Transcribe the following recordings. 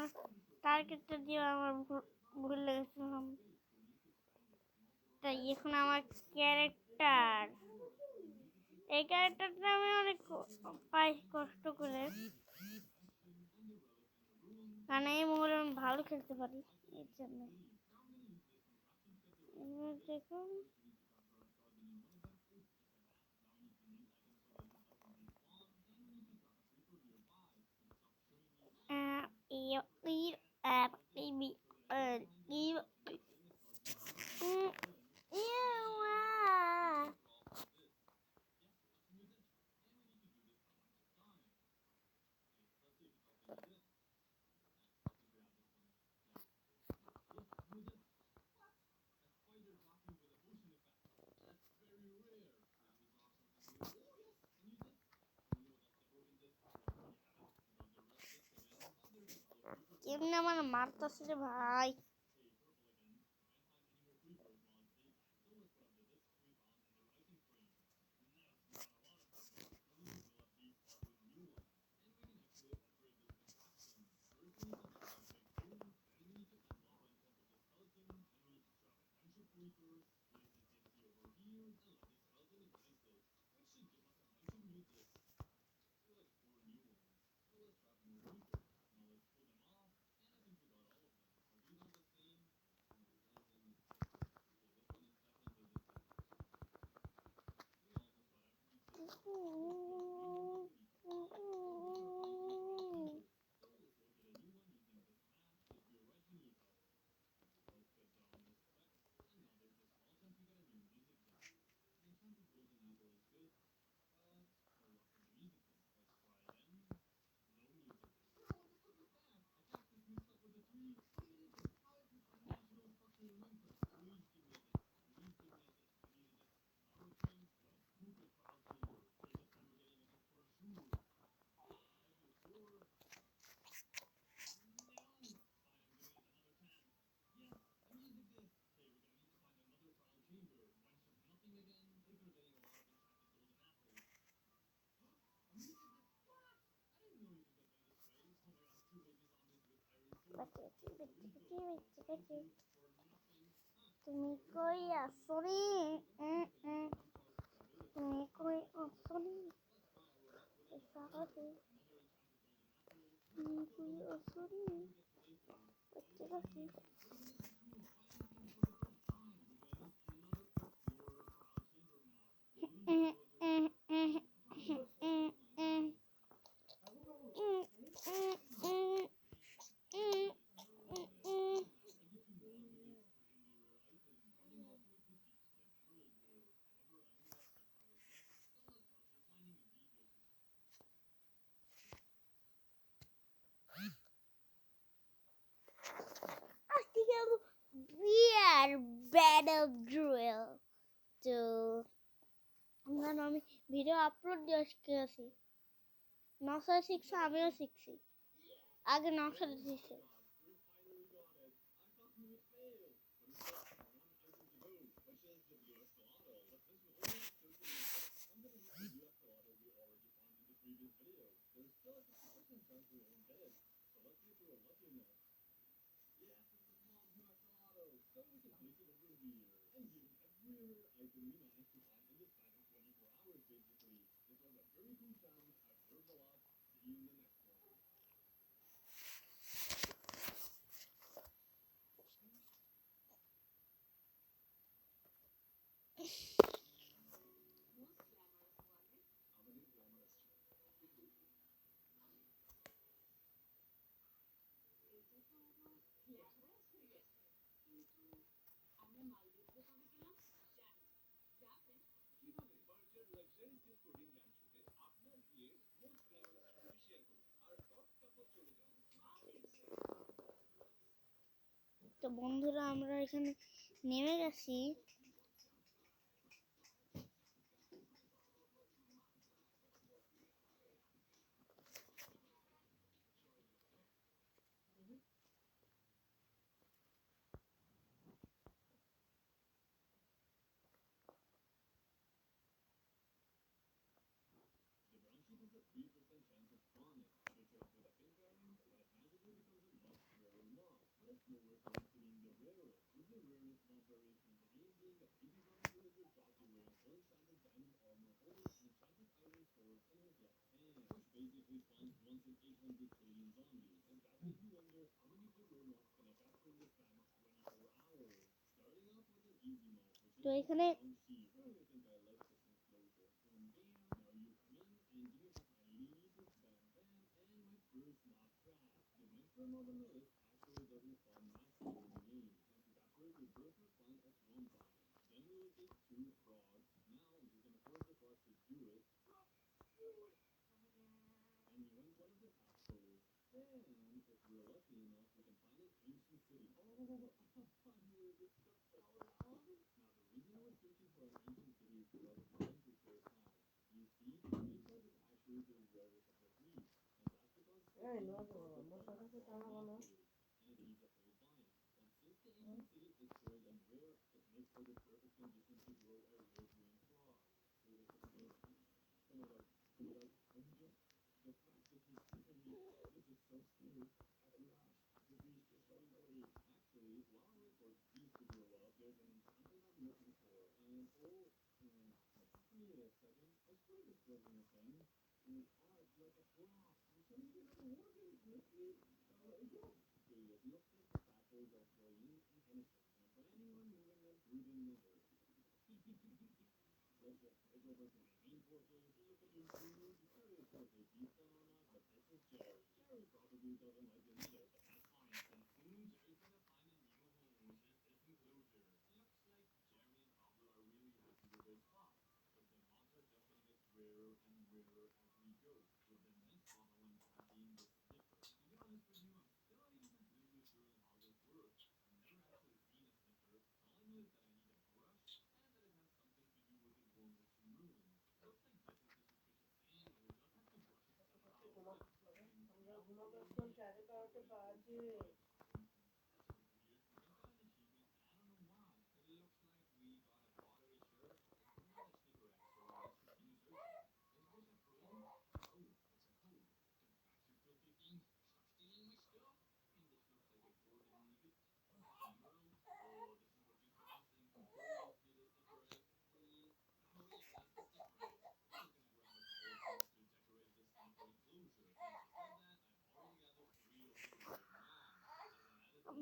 আমার টার্গেটটা দিয়ে আমার ভুলে গেছিলাম। তাই এখন আমার ক্যারেক্টার, এই ক্যারেক্টারটা আমি অনেক পাই কষ্ট করে, কারণ এই মোবাইলে আমি ভালো খেলতে পারি এর জন্য। দেখুন কেমনে আমার মারতেছে রে ভাই। তুমি কই আসনি? তুমি কই আসনি? তুমি কই আসনি? We are battle drill. তো আমি ভিডিও আপলোড দিয়ে শিখেছি। নকশা শিখছে, আমিও শিখছি। আগে নকশা শিখছে। তো বন্ধুরা, আমরা এখানে নেমে গেছি। তো এখানে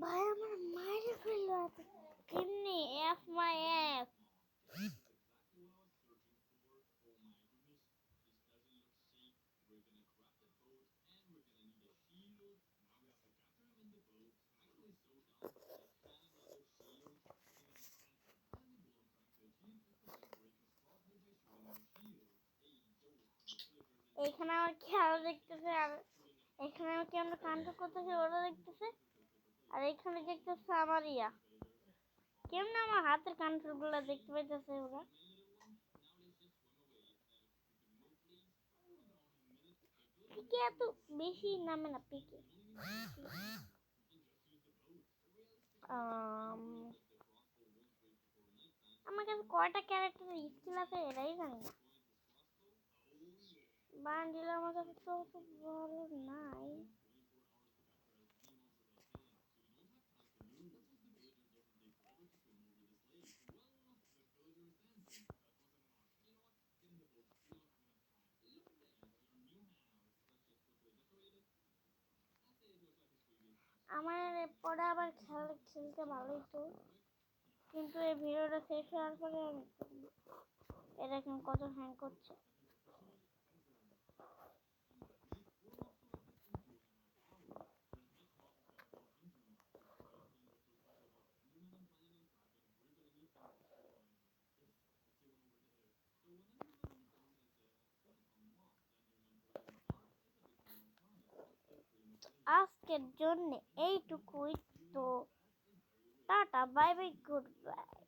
ভাই আমার মাইরে ফেললো এত কেমনি এফ মাই এফ এখানে আমার খেয়াল দেখতেছে আর এখানে আমি কেমন কাণ্ড করতেছে ওরা দেখতেছে আর এখানে দেখতেছে আমার কেমন আমার হাতের কাণ্ড গুলা দেখতে পাইতেছে ওরা পিকে এত বেশি নামে না পিকে আমার কাছে কয়টা ক্যারেক্টার স্কিল আছে এটাই জানি না বান্ডিল আমার কাছে তো ভালো নাই আমার পরে আবার খেলতে ভালোই তো কিন্তু এই ভিডিওটা শেষ হওয়ার পরে আমি এটা এখন কত হ্যাং করছে আজকের জন্য এইটুকুই তো tata bye bye good bye